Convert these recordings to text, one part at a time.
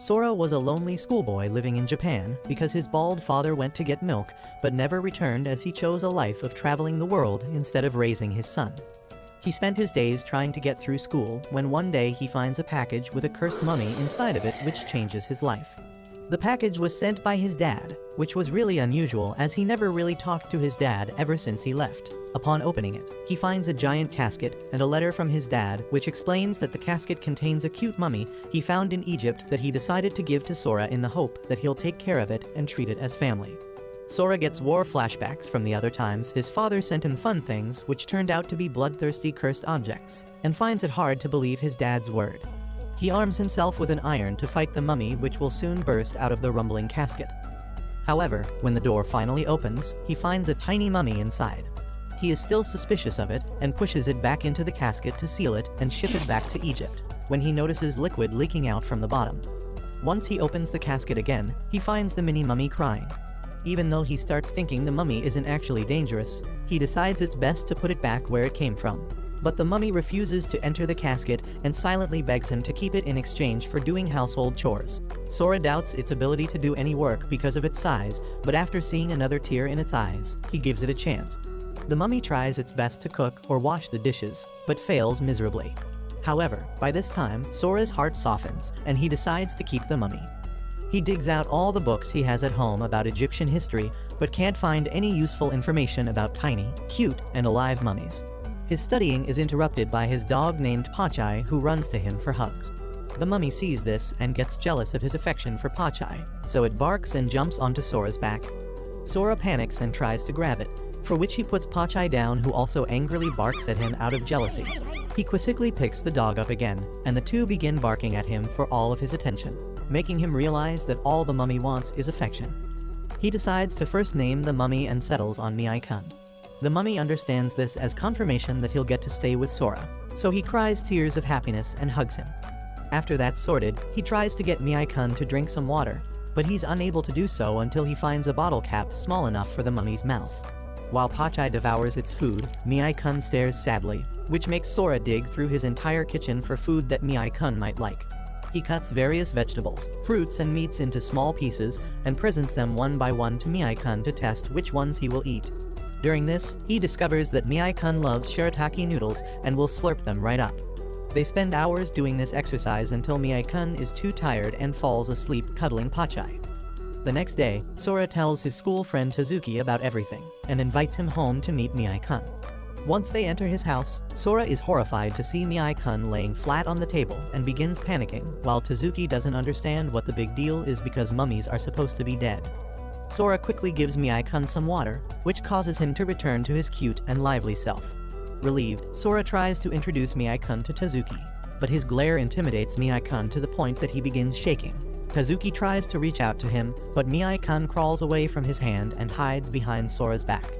Sora was a lonely schoolboy living in Japan because his bald father went to get milk but never returned as he chose a life of traveling the world instead of raising his son. He spent his days trying to get through school when one day he finds a package with a cursed mummy inside of it which changes his life. The package was sent by his dad, which was really unusual as he never really talked to his dad ever since he left. Upon opening it, he finds a giant casket and a letter from his dad which explains that the casket contains a cute mummy he found in Egypt that he decided to give to Sora in the hope that he'll take care of it and treat it as family. Sora gets war flashbacks from the other times his father sent him fun things which turned out to be bloodthirsty cursed objects, and finds it hard to believe his dad's word. He arms himself with an iron to fight the mummy which will soon burst out of the rumbling casket. However, when the door finally opens, he finds a tiny mummy inside. He is still suspicious of it and pushes it back into the casket to seal it and ship it back to Egypt, when he notices liquid leaking out from the bottom. Once he opens the casket again, he finds the mini mummy crying. Even though he starts thinking the mummy isn't actually dangerous, he decides it's best to put it back where it came from. But the mummy refuses to enter the casket and silently begs him to keep it in exchange for doing household chores. Sora doubts its ability to do any work because of its size, but after seeing another tear in its eyes, he gives it a chance. The mummy tries its best to cook or wash the dishes, but fails miserably. However, by this time, Sora's heart softens, and he decides to keep the mummy. He digs out all the books he has at home about Egyptian history, but can't find any useful information about tiny, cute, and alive mummies. His studying is interrupted by his dog named Pachai, who runs to him for hugs. The mummy sees this and gets jealous of his affection for Pachai, so it barks and jumps onto Sora's back. Sora panics and tries to grab it, for which he puts Pachai down, who also angrily barks at him out of jealousy. He quickly picks the dog up again, and the two begin barking at him for all of his attention, making him realize that all the mummy wants is affection. He decides to first name the mummy and settles on Miai-kun. The mummy understands this as confirmation that he'll get to stay with Sora, so he cries tears of happiness and hugs him. After that's sorted, he tries to get Miai-kun to drink some water, but he's unable to do so until he finds a bottle cap small enough for the mummy's mouth. While Pachai devours its food, Miai-kun stares sadly, which makes Sora dig through his entire kitchen for food that Miai-kun might like. He cuts various vegetables, fruits, and meats into small pieces and presents them one by one to Miai-kun to test which ones he will eat. During this, he discovers that Miai-kun loves shirataki noodles and will slurp them right up. They spend hours doing this exercise until Miai-kun is too tired and falls asleep cuddling Pachai. The next day, Sora tells his school friend Tazuki about everything, and invites him home to meet Miai-kun. Once they enter his house, Sora is horrified to see Miai-kun laying flat on the table and begins panicking, while Tazuki doesn't understand what the big deal is because mummies are supposed to be dead. Sora quickly gives Miai-kun some water, which causes him to return to his cute and lively self. Relieved, Sora tries to introduce Miai-kun to Tazuki, but his glare intimidates Miai-kun to the point that he begins shaking. Tazuki tries to reach out to him, but Miai-kun crawls away from his hand and hides behind Sora's back.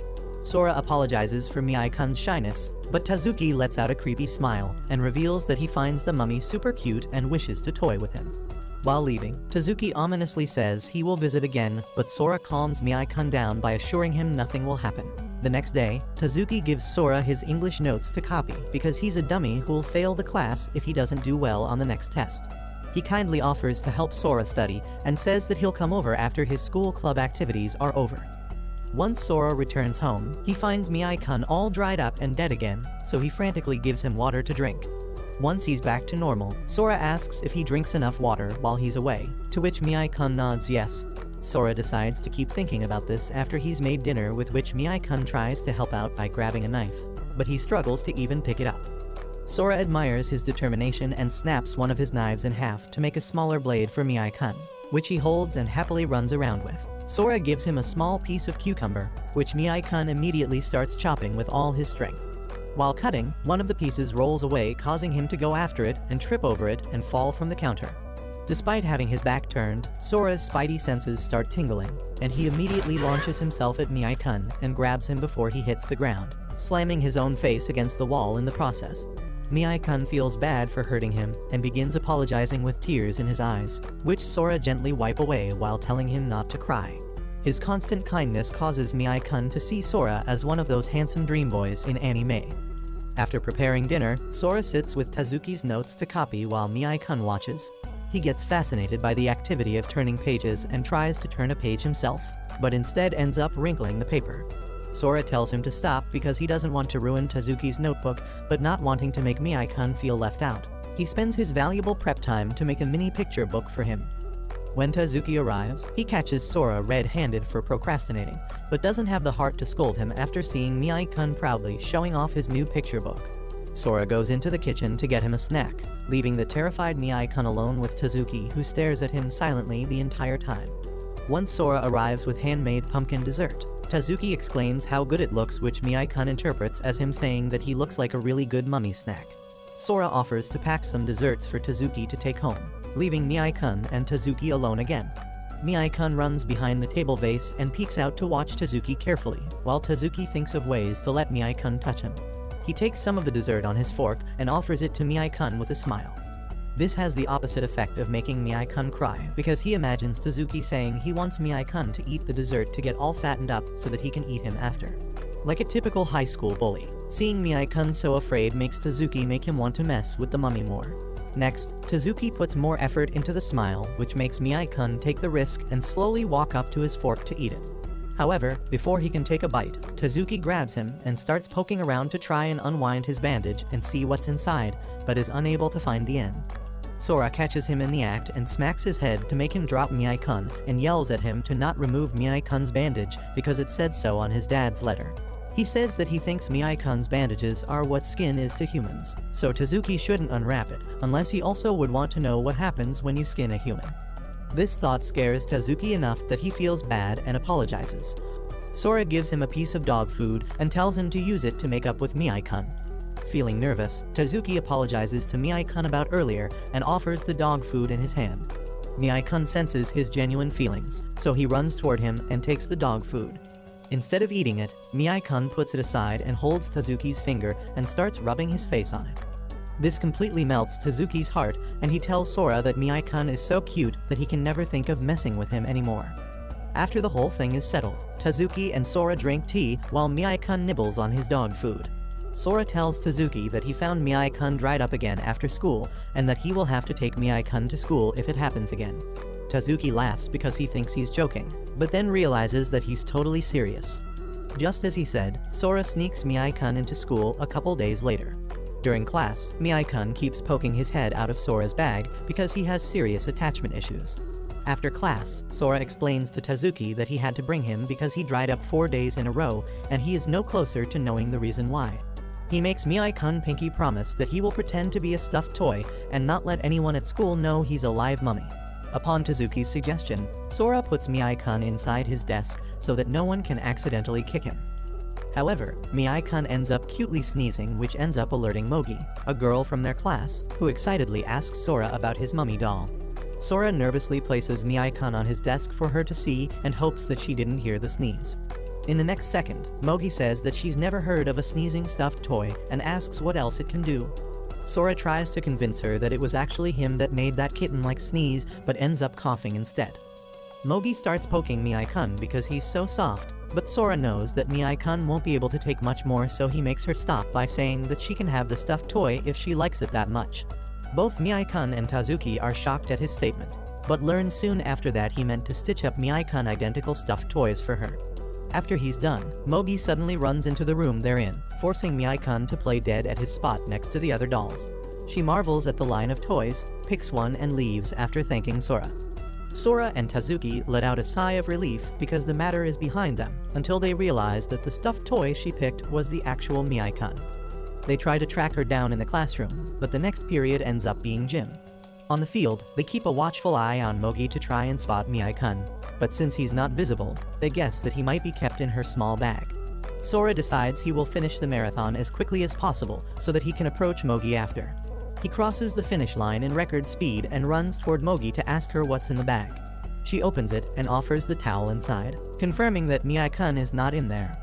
Sora apologizes for Miai-kun's shyness, but Tazuki lets out a creepy smile and reveals that he finds the mummy super cute and wishes to toy with him. While leaving, Tazuki ominously says he will visit again, but Sora calms Miai-kun down by assuring him nothing will happen. The next day, Tazuki gives Sora his English notes to copy because he's a dummy who'll fail the class if he doesn't do well on the next test. He kindly offers to help Sora study and says that he'll come over after his school club activities are over. Once Sora returns home, he finds Miai-kun all dried up and dead again, so he frantically gives him water to drink. Once he's back to normal, Sora asks if he drinks enough water while he's away, to which Miai-kun nods yes. Sora decides to keep thinking about this after he's made dinner, with which Miai-kun tries to help out by grabbing a knife, but he struggles to even pick it up. Sora admires his determination and snaps one of his knives in half to make a smaller blade for Miai-kun, which he holds and happily runs around with. Sora gives him a small piece of cucumber, which Miai-kun immediately starts chopping with all his strength. While cutting, one of the pieces rolls away, causing him to go after it and trip over it and fall from the counter. Despite having his back turned, Sora's spidey senses start tingling, and he immediately launches himself at Miai-kun and grabs him before he hits the ground, slamming his own face against the wall in the process. Miai-kun feels bad for hurting him and begins apologizing with tears in his eyes, which Sora gently wipe away while telling him not to cry. His constant kindness causes Miai-kun to see Sora as one of those handsome dream boys in anime. After preparing dinner, Sora sits with Tazuki's notes to copy while Miai-kun watches. He gets fascinated by the activity of turning pages and tries to turn a page himself, but instead ends up wrinkling the paper. Sora tells him to stop because he doesn't want to ruin Tazuki's notebook, but not wanting to make Miyai-kun feel left out. He spends his valuable prep time to make a mini picture book for him. When Tazuki arrives, he catches Sora red-handed for procrastinating, but doesn't have the heart to scold him after seeing Miyai-kun proudly showing off his new picture book. Sora goes into the kitchen to get him a snack, leaving the terrified Miyai-kun alone with Tazuki, who stares at him silently the entire time. Once Sora arrives with handmade pumpkin dessert, Tazuki exclaims how good it looks, which Miyai-kun interprets as him saying that he looks like a really good mummy snack. Sora offers to pack some desserts for Tazuki to take home, leaving Miyai-kun and Tazuki alone again. Miyai-kun runs behind the table vase and peeks out to watch Tazuki carefully, while Tazuki thinks of ways to let Miyai-kun touch him. He takes some of the dessert on his fork and offers it to Miyai-kun with a smile. This has the opposite effect of making Miyai-kun cry, because he imagines Tazuki saying he wants Miyai-kun to eat the dessert to get all fattened up so that he can eat him after. Like a typical high school bully, seeing Miyai-kun so afraid makes Tazuki make him want to mess with the mummy more. Next, Tazuki puts more effort into the smile, which makes Miyai-kun take the risk and slowly walk up to his fork to eat it. However, before he can take a bite, Tazuki grabs him and starts poking around to try and unwind his bandage and see what's inside, but is unable to find the end. Sora catches him in the act and smacks his head to make him drop Miyai-kun and yells at him to not remove Miyai-kun's bandage because it said so on his dad's letter. He says that he thinks Miyai-kun's bandages are what skin is to humans, so Tazuki shouldn't unwrap it, unless he also would want to know what happens when you skin a human. This thought scares Tazuki enough that he feels bad and apologizes. Sora gives him a piece of dog food and tells him to use it to make up with Miyai-kun. Feeling nervous, Tazuki apologizes to Miyai-kun about earlier and offers the dog food in his hand. Miyai-kun senses his genuine feelings, so he runs toward him and takes the dog food. Instead of eating it, Miyai-kun puts it aside and holds Tazuki's finger and starts rubbing his face on it. This completely melts Tazuki's heart, and he tells Sora that Miyai-kun is so cute that he can never think of messing with him anymore. After the whole thing is settled, Tazuki and Sora drink tea while Miyai-kun nibbles on his dog food. Sora tells Tazuki that he found Miyai-kun dried up again after school, and that he will have to take Miyai-kun to school if it happens again. Tazuki laughs because he thinks he's joking, but then realizes that he's totally serious. Just as he said, Sora sneaks Miyai-kun into school a couple days later. During class, Miyai-kun keeps poking his head out of Sora's bag because he has serious attachment issues. After class, Sora explains to Tazuki that he had to bring him because he dried up 4 days in a row, and he is no closer to knowing the reason why. He makes Miyai-kun pinky promise that he will pretend to be a stuffed toy and not let anyone at school know he's a live mummy. Upon Tazuki's suggestion, Sora puts Miyai-kun inside his desk so that no one can accidentally kick him. However, Miyai-kun ends up cutely sneezing, which ends up alerting Mogi, a girl from their class, who excitedly asks Sora about his mummy doll. Sora nervously places Miyai-kun on his desk for her to see and hopes that she didn't hear the sneeze. In the next second, Mogi says that she's never heard of a sneezing stuffed toy and asks what else it can do. Sora tries to convince her that it was actually him that made that kitten-like sneeze, but ends up coughing instead. Mogi starts poking Miyai-kun because he's so soft, but Sora knows that Miyai-kun won't be able to take much more, so he makes her stop by saying that she can have the stuffed toy if she likes it that much. Both Miyai-kun and Tazuki are shocked at his statement, but learn soon after that he meant to stitch up Miyai-kun identical stuffed toys for her. After he's done, Mogi suddenly runs into the room they're in, forcing Miyai-kun to play dead at his spot next to the other dolls. She marvels at the line of toys, picks one and leaves after thanking Sora. Sora and Tazuki let out a sigh of relief because the matter is behind them, until they realize that the stuffed toy she picked was the actual Miyai-kun. They try to track her down in the classroom, but the next period ends up being gym. On the field, they keep a watchful eye on Mogi to try and spot Miyai-kun, but since he's not visible, they guess that he might be kept in her small bag. Sora decides he will finish the marathon as quickly as possible so that he can approach Mogi after. He crosses the finish line in record speed and runs toward Mogi to ask her what's in the bag. She opens it and offers the towel inside, confirming that Miyai-kun is not in there.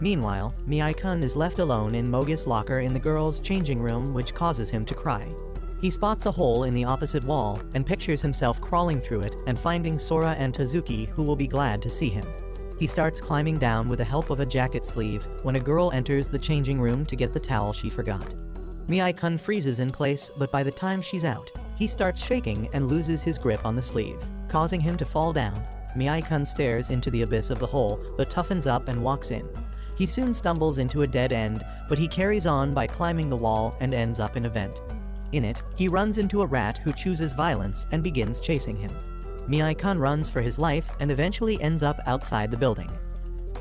Meanwhile, Miyai-kun is left alone in Mogi's locker in the girls' changing room, which causes him to cry. He spots a hole in the opposite wall and pictures himself crawling through it and finding Sora and Tazuki, who will be glad to see him. He starts climbing down with the help of a jacket sleeve when a girl enters the changing room to get the towel she forgot. Miyai-kun freezes in place, but by the time she's out, He starts shaking and loses his grip on the sleeve, causing him to fall down. Miyai-kun stares into the abyss of the hole, but toughens up and walks in. He soon stumbles into a dead end, but he carries on by climbing the wall and ends up in a vent. In it, he runs into a rat who chooses violence and begins chasing him. Miyai-kun runs for his life and eventually ends up outside the building.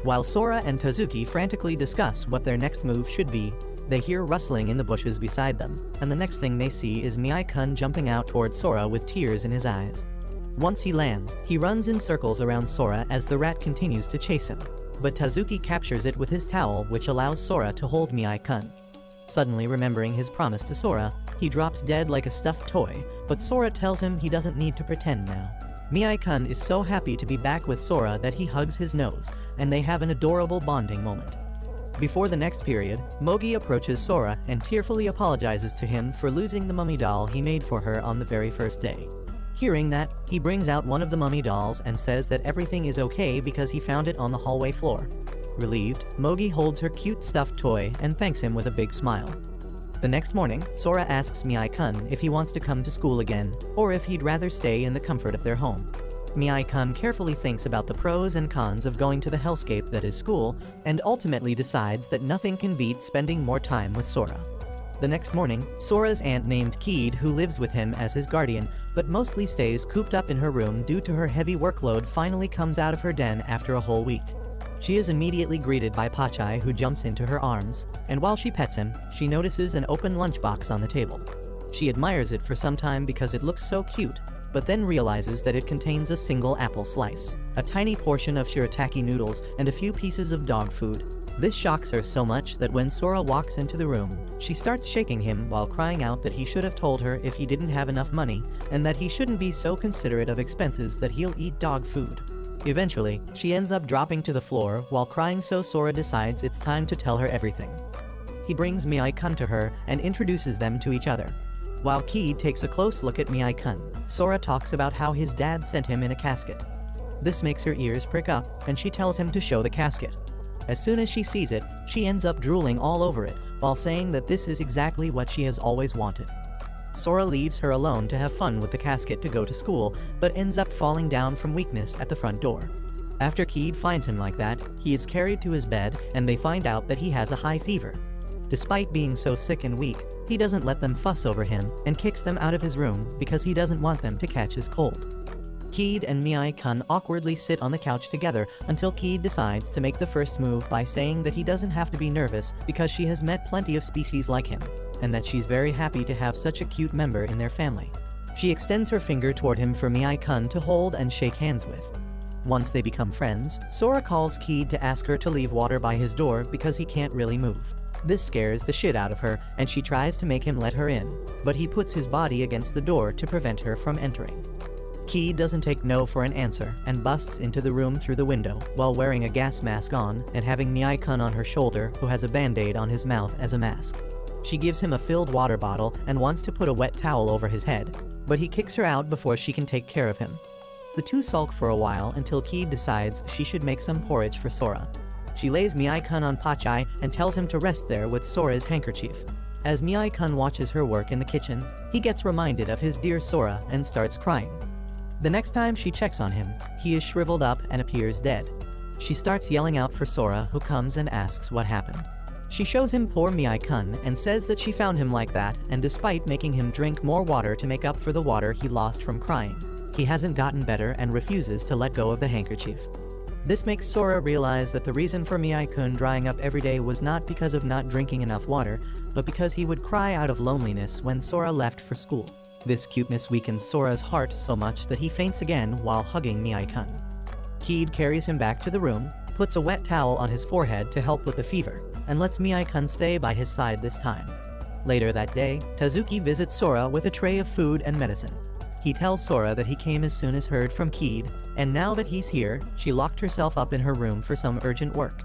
While Sora and Tazuki frantically discuss what their next move should be, they hear rustling in the bushes beside them, and the next thing they see is Miyai-kun jumping out towards Sora with tears in his eyes. Once he lands, he runs in circles around Sora as the rat continues to chase him, but Tazuki captures it with his towel, which allows Sora to hold Miyai-kun. Suddenly remembering his promise to Sora, he drops dead like a stuffed toy, but Sora tells him he doesn't need to pretend now. Miyai-kun is so happy to be back with Sora that he hugs his nose, and they have an adorable bonding moment. Before the next period, Mogi approaches Sora and tearfully apologizes to him for losing the mummy doll he made for her on the very first day. Hearing that, he brings out one of the mummy dolls and says that everything is okay because he found it on the hallway floor. Relieved, Mogi holds her cute stuffed toy and thanks him with a big smile. The next morning, Sora asks Miyai-kun if he wants to come to school again, or if he'd rather stay in the comfort of their home. Miyai-kun carefully thinks about the pros and cons of going to the hellscape that is school, and ultimately decides that nothing can beat spending more time with Sora. The next morning, Sora's aunt named Keed, who lives with him as his guardian, but mostly stays cooped up in her room due to her heavy workload, finally comes out of her den after a whole week. She is immediately greeted by Pachai, who jumps into her arms, and while she pets him, she notices an open lunchbox on the table. She admires it for some time because it looks so cute, but then realizes that it contains a single apple slice, a tiny portion of shirataki noodles, and a few pieces of dog food. This shocks her so much that when Sora walks into the room, she starts shaking him while crying out that he should have told her if he didn't have enough money, and that he shouldn't be so considerate of expenses that he'll eat dog food. Eventually, she ends up dropping to the floor while crying, so Sora decides it's time to tell her everything. He brings Miyai-kun to her and introduces them to each other. While Keed takes a close look at Miyai-kun, Sora talks about how his dad sent him in a casket. This makes her ears prick up, and she tells him to show the casket. As soon as she sees it, she ends up drooling all over it, while saying that this is exactly what she has always wanted. Sora leaves her alone to have fun with the casket to go to school, but ends up falling down from weakness at the front door. After Keed finds him like that, he is carried to his bed, and they find out that he has a high fever. Despite being so sick and weak, he doesn't let them fuss over him, and kicks them out of his room because he doesn't want them to catch his cold. Keed and Miyai-kun awkwardly sit on the couch together until Keed decides to make the first move by saying that he doesn't have to be nervous because she has met plenty of species like him, and that she's very happy to have such a cute member in their family. She extends her finger toward him for Miyai-kun to hold and shake hands with. Once they become friends, Sora calls Keed to ask her to leave water by his door because he can't really move. This scares the shit out of her, and she tries to make him let her in, but he puts his body against the door to prevent her from entering. Keed doesn't take no for an answer and busts into the room through the window while wearing a gas mask on and having Miyai-kun on her shoulder, who has a band-aid on his mouth as a mask. She gives him a filled water bottle and wants to put a wet towel over his head, but he kicks her out before she can take care of him. The two sulk for a while until Keed decides she should make some porridge for Sora. She lays Miyai-kun on Pachai and tells him to rest there with Sora's handkerchief. As Miyai-kun watches her work in the kitchen, he gets reminded of his dear Sora and starts crying. The next time she checks on him, he is shriveled up and appears dead. She starts yelling out for Sora, who comes and asks what happened. She shows him poor Miyai-kun and says that she found him like that, and despite making him drink more water to make up for the water he lost from crying, he hasn't gotten better and refuses to let go of the handkerchief. This makes Sora realize that the reason for Miyai-kun drying up every day was not because of not drinking enough water, but because he would cry out of loneliness when Sora left for school. This cuteness weakens Sora's heart so much that he faints again while hugging Miyai-kun. Keed carries him back to the room, puts a wet towel on his forehead to help with the fever, and lets Miyai-kun stay by his side this time. Later that day, Tazuki visits Sora with a tray of food and medicine. He tells Sora that he came as soon as heard from Keed, and now that he's here, she locked herself up in her room for some urgent work.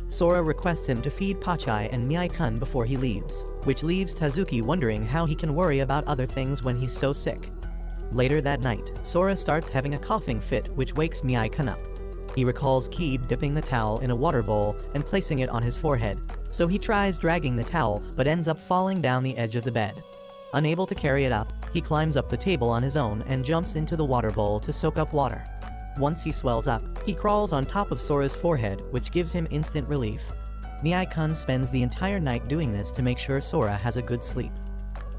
Sora requests him to feed Pachai and Miyai-kun before he leaves, which leaves Tazuki wondering how he can worry about other things when he's so sick. Later that night, Sora starts having a coughing fit, which wakes Miyai-kun up. He recalls Keed dipping the towel in a water bowl and placing it on his forehead, so he tries dragging the towel but ends up falling down the edge of the bed. Unable to carry it up, He climbs up the table on his own and jumps into the water bowl to soak up water. Once he swells up, he crawls on top of Sora's forehead, which gives him instant relief. Miyai-kun spends the entire night doing this to make sure Sora has a good sleep.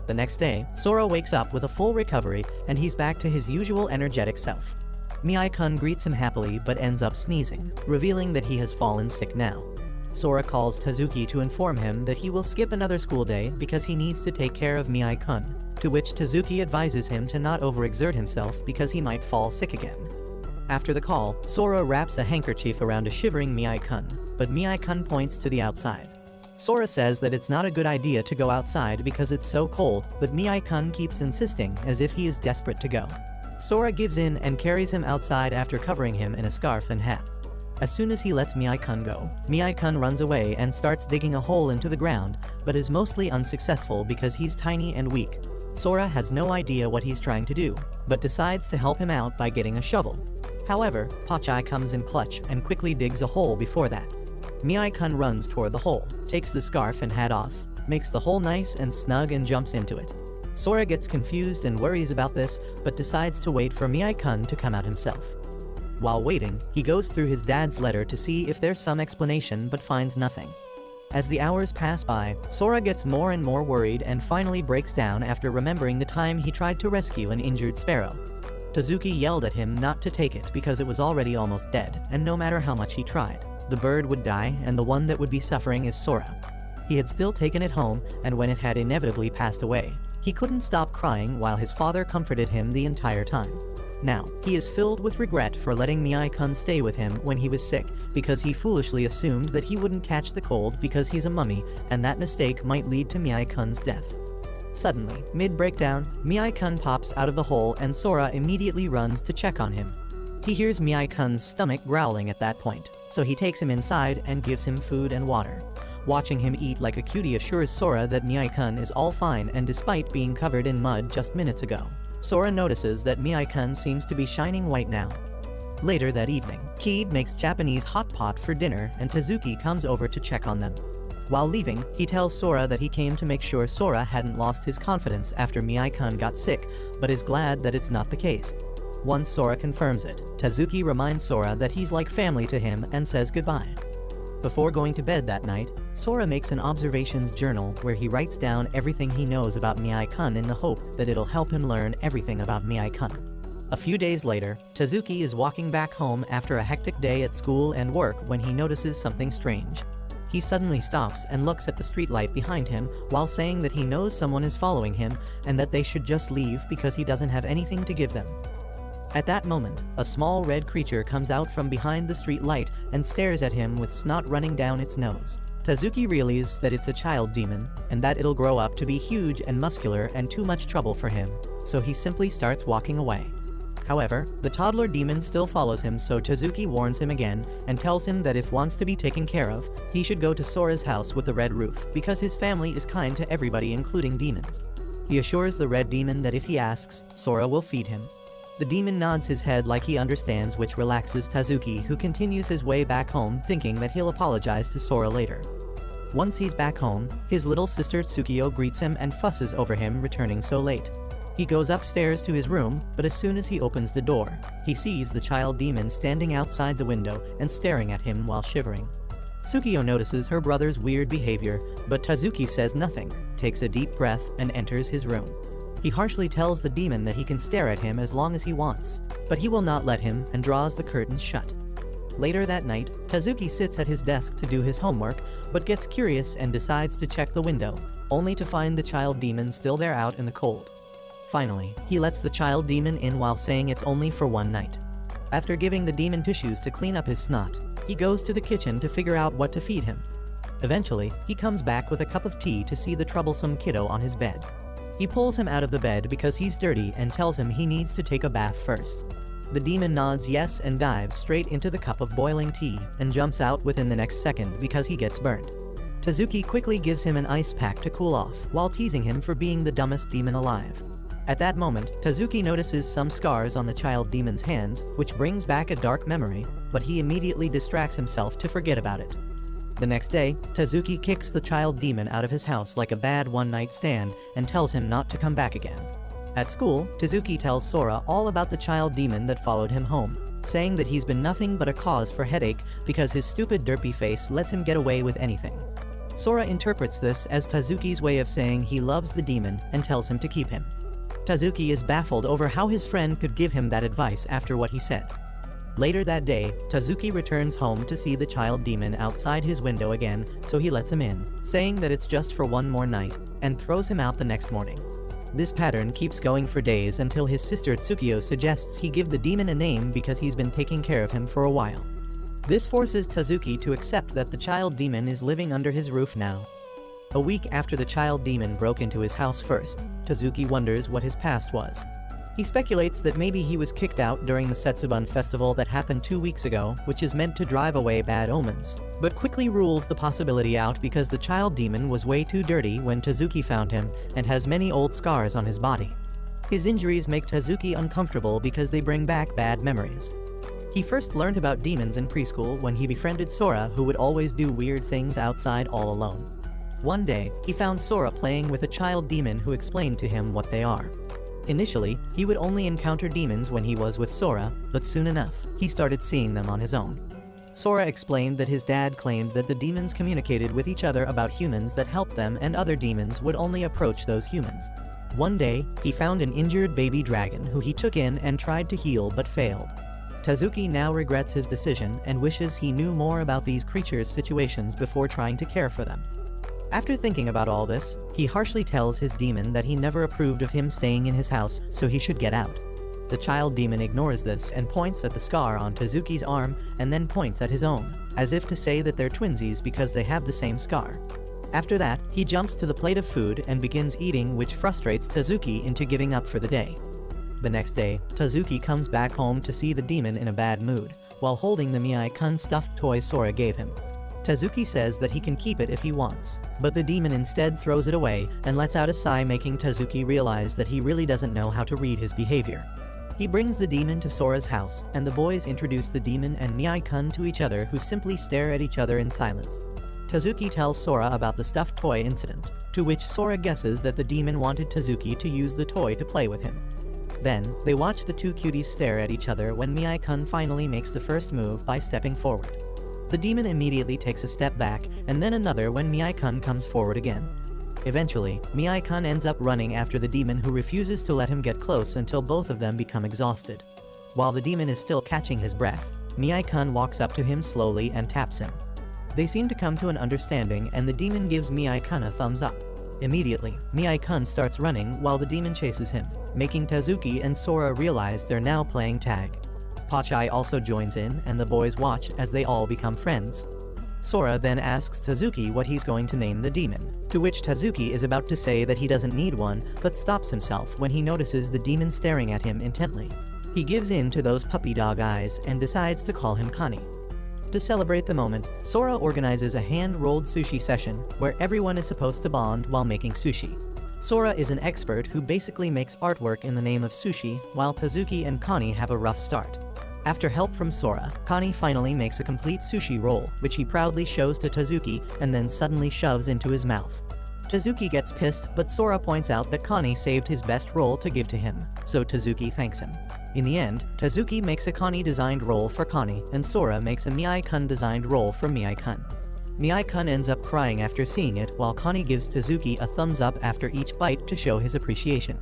The next day, Sora wakes up with a full recovery and he's back to his usual energetic self. Miyai-kun greets him happily but ends up sneezing, revealing that he has fallen sick now. Sora calls Tazuki to inform him that he will skip another school day because he needs to take care of Miyai-kun, to which Tazuki advises him to not overexert himself because he might fall sick again. After the call, Sora wraps a handkerchief around a shivering Miyai-kun, but Miyai-kun points to the outside. Sora says that it's not a good idea to go outside because it's so cold, but Miyai-kun keeps insisting as if he is desperate to go. Sora gives in and carries him outside after covering him in a scarf and hat. As soon as he lets Miyai-kun go, Miyai-kun runs away and starts digging a hole into the ground, but is mostly unsuccessful because he's tiny and weak. Sora has no idea what he's trying to do, but decides to help him out by getting a shovel. However, Pachai comes in clutch and quickly digs a hole before that. Miyai-kun runs toward the hole, takes the scarf and hat off, makes the hole nice and snug and jumps into it. Sora gets confused and worries about this, but decides to wait for Miyai-kun to come out himself. While waiting, he goes through his dad's letter to see if there's some explanation but finds nothing. As the hours pass by, Sora gets more and more worried and finally breaks down after remembering the time he tried to rescue an injured sparrow. Tazuki yelled at him not to take it because it was already almost dead, and no matter how much he tried, the bird would die and the one that would be suffering is Sora. He had still taken it home, and when it had inevitably passed away, he couldn't stop crying while his father comforted him the entire time. Now, he is filled with regret for letting Miyai-kun stay with him when he was sick because he foolishly assumed that he wouldn't catch the cold because he's a mummy, and that mistake might lead to Miyai-kun's death. Suddenly, mid-breakdown, Miyai-kun pops out of the hole and Sora immediately runs to check on him. He hears Miyai-kun's stomach growling at that point, so he takes him inside and gives him food and water. Watching him eat like a cutie assures Sora that Miyai-kun is all fine and despite being covered in mud just minutes ago. Sora notices that Miyai-kun seems to be shining white now. Later that evening, Keeb makes Japanese hot pot for dinner and Tazuki comes over to check on them. While leaving, he tells Sora that he came to make sure Sora hadn't lost his confidence after Miyai-kun got sick, but is glad that it's not the case. Once Sora confirms it, Tazuki reminds Sora that he's like family to him and says goodbye. Before going to bed that night, Sora makes an observations journal where he writes down everything he knows about Miyai-kun in the hope that it'll help him learn everything about Miyai-kun. A few days later, Tazuki is walking back home after a hectic day at school and work when he notices something strange. He suddenly stops and looks at the streetlight behind him while saying that he knows someone is following him and that they should just leave because he doesn't have anything to give them. At that moment, a small red creature comes out from behind the street light and stares at him with snot running down its nose. Tazuki realizes that it's a child demon, and that it'll grow up to be huge and muscular and too much trouble for him, so he simply starts walking away. However, the toddler demon still follows him, so Tazuki warns him again and tells him that if wants to be taken care of, he should go to Sora's house with the red roof, because his family is kind to everybody including demons. He assures the red demon that if he asks, Sora will feed him. The demon nods his head like he understands, which relaxes Tazuki, who continues his way back home thinking that he'll apologize to Sora later. Once he's back home, his little sister Tsukiyo greets him and fusses over him returning so late. He goes upstairs to his room, but as soon as he opens the door, he sees the child demon standing outside the window and staring at him while shivering. Tsukiyo notices her brother's weird behavior, but Tazuki says nothing, takes a deep breath, and enters his room. He harshly tells the demon that he can stare at him as long as he wants, but he will not let him and draws the curtains shut. Later that night, Tazuki sits at his desk to do his homework, but gets curious and decides to check the window, only to find the child demon still there out in the cold. Finally, he lets the child demon in while saying it's only for one night. After giving the demon tissues to clean up his snot, he goes to the kitchen to figure out what to feed him. Eventually, he comes back with a cup of tea to see the troublesome kiddo on his bed. He pulls him out of the bed because he's dirty and tells him he needs to take a bath first. The demon nods yes and dives straight into the cup of boiling tea and jumps out within the next second because he gets burned. Tazuki quickly gives him an ice pack to cool off while teasing him for being the dumbest demon alive. At that moment, Tazuki notices some scars on the child demon's hands, which brings back a dark memory, but he immediately distracts himself to forget about it. The next day, Tazuki kicks the child demon out of his house like a bad one-night stand and tells him not to come back again. At school, Tezuki tells Sora all about the child demon that followed him home, saying that he's been nothing but a cause for headache because his stupid derpy face lets him get away with anything. Sora interprets this as Tezuki's way of saying he loves the demon and tells him to keep him. Tezuki is baffled over how his friend could give him that advice after what he said. Later that day, Tezuki returns home to see the child demon outside his window again, so he lets him in, saying that it's just for one more night, and throws him out the next morning. This pattern keeps going for days until his sister Tsukio suggests he give the demon a name because he's been taking care of him for a while. This forces Tezuki to accept that the child demon is living under his roof now. A week after the child demon broke into his house first, Tezuki wonders what his past was. He speculates that maybe he was kicked out during the Setsuban festival that happened 2 weeks ago, which is meant to drive away bad omens, but quickly rules the possibility out because the child demon was way too dirty when Tezuki found him and has many old scars on his body. His injuries make Tezuki uncomfortable because they bring back bad memories. He first learned about demons in preschool when he befriended Sora, who would always do weird things outside all alone. One day, he found Sora playing with a child demon who explained to him what they are. Initially, he would only encounter demons when he was with Sora, but soon enough, he started seeing them on his own. Sora explained that his dad claimed that the demons communicated with each other about humans that helped them, and other demons would only approach those humans. One day, he found an injured baby dragon who he took in and tried to heal but failed. Tezuki now regrets his decision and wishes he knew more about these creatures' situations before trying to care for them. After thinking about all this, he harshly tells his demon that he never approved of him staying in his house, so he should get out. The child demon ignores this and points at the scar on Tezuki's arm and then points at his own, as if to say that they're twinsies because they have the same scar. After that, he jumps to the plate of food and begins eating, which frustrates Tezuki into giving up for the day. The next day, Tezuki comes back home to see the demon in a bad mood, while holding the Miyai-kun stuffed toy Sora gave him. Tezuki says that he can keep it if he wants, but the demon instead throws it away and lets out a sigh, making Tezuki realize that he really doesn't know how to read his behavior. He brings the demon to Sora's house, and the boys introduce the demon and Miyai-kun to each other, who simply stare at each other in silence. Tezuki tells Sora about the stuffed toy incident, to which Sora guesses that the demon wanted Tezuki to use the toy to play with him. Then, they watch the two cuties stare at each other when Miyai-kun finally makes the first move by stepping forward. The demon immediately takes a step back, and then another when Miyai-kun comes forward again. Eventually, Miyai-kun ends up running after the demon, who refuses to let him get close until both of them become exhausted. While the demon is still catching his breath, Miyai-kun walks up to him slowly and taps him. They seem to come to an understanding, and the demon gives Miyai-kun a thumbs up. Immediately, Miyai-kun starts running while the demon chases him, making Tezuki and Sora realize they're now playing tag. Pachai also joins in, and the boys watch as they all become friends. Sora then asks Tezuki what he's going to name the demon, to which Tezuki is about to say that he doesn't need one, but stops himself when he notices the demon staring at him intently. He gives in to those puppy dog eyes and decides to call him Connie. To celebrate the moment, Sora organizes a hand-rolled sushi session where everyone is supposed to bond while making sushi. Sora is an expert who basically makes artwork in the name of sushi, while Tezuki and Connie have a rough start. After help from Sora, Connie finally makes a complete sushi roll, which he proudly shows to Tezuki and then suddenly shoves into his mouth. Tezuki gets pissed, but Sora points out that Connie saved his best roll to give to him, so Tezuki thanks him. In the end, Tezuki makes a Connie-designed roll for Connie, and Sora makes a Miyai-kun-designed roll for Miyai-kun. Miyai-kun ends up crying after seeing it, while Connie gives Tezuki a thumbs up after each bite to show his appreciation.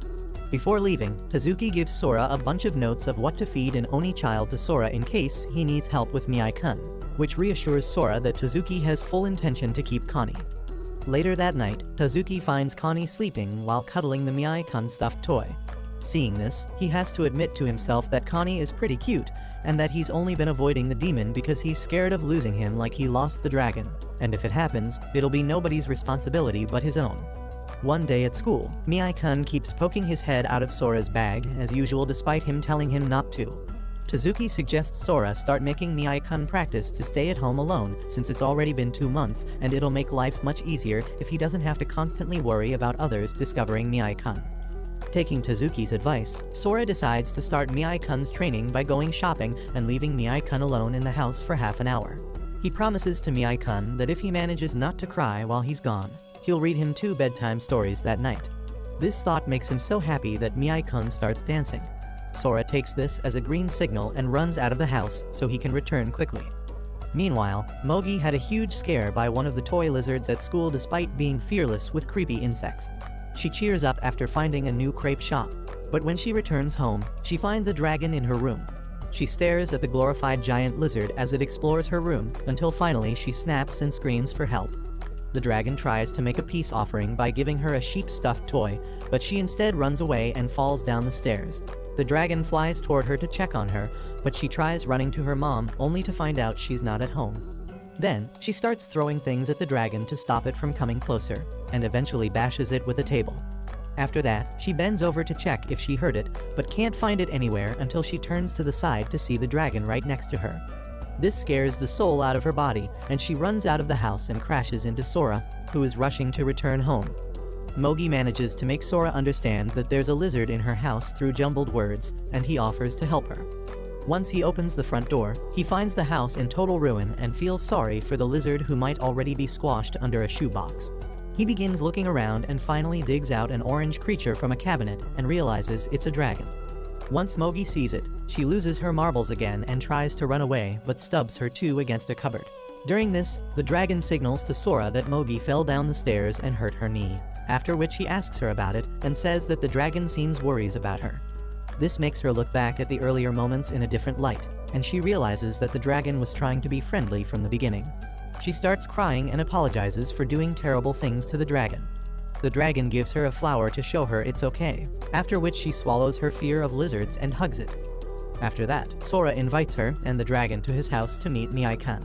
Before leaving, Tezuki gives Sora a bunch of notes of what to feed an Oni child to Sora in case he needs help with Miyai-kun, which reassures Sora that Tezuki has full intention to keep Connie. Later that night, Tezuki finds Connie sleeping while cuddling the Miyai-kun stuffed toy. Seeing this, he has to admit to himself that Connie is pretty cute, and that he's only been avoiding the demon because he's scared of losing him like he lost the dragon, and if it happens, it'll be nobody's responsibility but his own. One day at school, Miyai-kun keeps poking his head out of Sora's bag, as usual, despite him telling him not to. Tezuki suggests Sora start making Miyai-kun practice to stay at home alone, since it's already been 2 months, and it'll make life much easier if he doesn't have to constantly worry about others discovering Miyai-kun. Taking Tezuki's advice, Sora decides to start Miyai-kun's training by going shopping and leaving Miyai-kun alone in the house for half an hour. He promises to Miyai-kun that if he manages not to cry while he's gone, he'll read him 2 bedtime stories that night. This thought makes him so happy that Miyai-kun starts dancing. Sora takes this as a green signal and runs out of the house so he can return quickly. Meanwhile, Mogi had a huge scare by one of the toy lizards at school despite being fearless with creepy insects. She cheers up after finding a new crepe shop, but when she returns home, she finds a dragon in her room. She stares at the glorified giant lizard as it explores her room until finally she snaps and screams for help. The dragon tries to make a peace offering by giving her a sheep stuffed toy, but she instead runs away and falls down the stairs. The dragon flies toward her to check on her, but she tries running to her mom only to find out she's not at home. Then, she starts throwing things at the dragon to stop it from coming closer, and eventually bashes it with a table. After that, she bends over to check if she heard it, but can't find it anywhere until she turns to the side to see the dragon right next to her. This scares the soul out of her body, and she runs out of the house and crashes into Sora, who is rushing to return home. Mogi manages to make Sora understand that there's a lizard in her house through jumbled words, and he offers to help her. Once he opens the front door, he finds the house in total ruin and feels sorry for the lizard who might already be squashed under a shoebox. He begins looking around and finally digs out an orange creature from a cabinet and realizes it's a dragon. Once Mogi sees it, she loses her marbles again and tries to run away but stubs her toe against a cupboard. During this, the dragon signals to Sora that Mogi fell down the stairs and hurt her knee, after which he asks her about it and says that the dragon seems worries about her. This makes her look back at the earlier moments in a different light, and she realizes that the dragon was trying to be friendly from the beginning. She starts crying and apologizes for doing terrible things to the dragon. The dragon gives her a flower to show her it's okay, after which she swallows her fear of lizards and hugs it. After that, Sora invites her and the dragon to his house to meet Miyai-kun.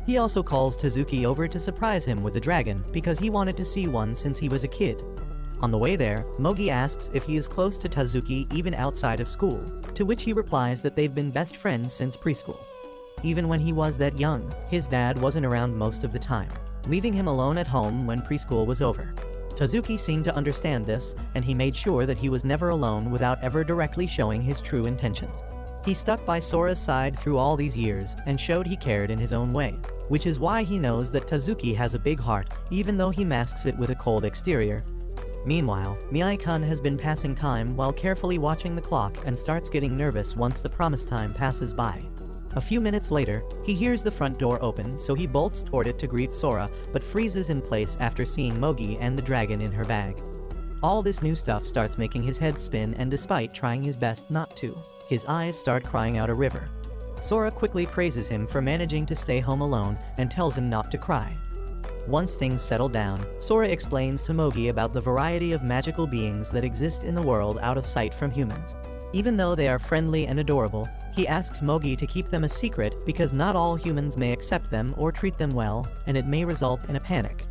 He also calls Tazuki over to surprise him with the dragon because he wanted to see one since he was a kid. On the way there, Mogi asks if he is close to Tazuki even outside of school, to which he replies that they've been best friends since preschool. Even when he was that young, his dad wasn't around most of the time, leaving him alone at home when preschool was over. Tazuki seemed to understand this, and he made sure that he was never alone without ever directly showing his true intentions. He stuck by Sora's side through all these years and showed he cared in his own way, which is why he knows that Tazuki has a big heart even though he masks it with a cold exterior. Meanwhile, Miyai-kun has been passing time while carefully watching the clock and starts getting nervous once the promised time passes by. A few minutes later, he hears the front door open, so he bolts toward it to greet Sora, but freezes in place after seeing Mogi and the dragon in her bag. All this new stuff starts making his head spin, and despite trying his best not to, his eyes start crying out a river. Sora quickly praises him for managing to stay home alone and tells him not to cry. Once things settle down, Sora explains to Mogi about the variety of magical beings that exist in the world out of sight from humans. Even though they are friendly and adorable, he asks Mogi to keep them a secret because not all humans may accept them or treat them well, and it may result in a panic.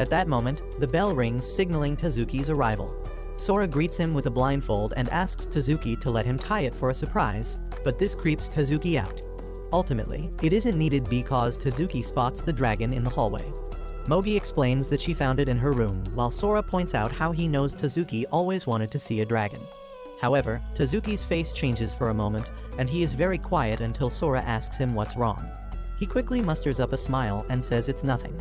At that moment, the bell rings signaling Tazuki's arrival. Sora greets him with a blindfold and asks Tazuki to let him tie it for a surprise, but this creeps Tazuki out. Ultimately, it isn't needed because Tazuki spots the dragon in the hallway. Mogi explains that she found it in her room, while Sora points out how he knows Tazuki always wanted to see a dragon. However, Tazuki's face changes for a moment, and he is very quiet until Sora asks him what's wrong. He quickly musters up a smile and says it's nothing.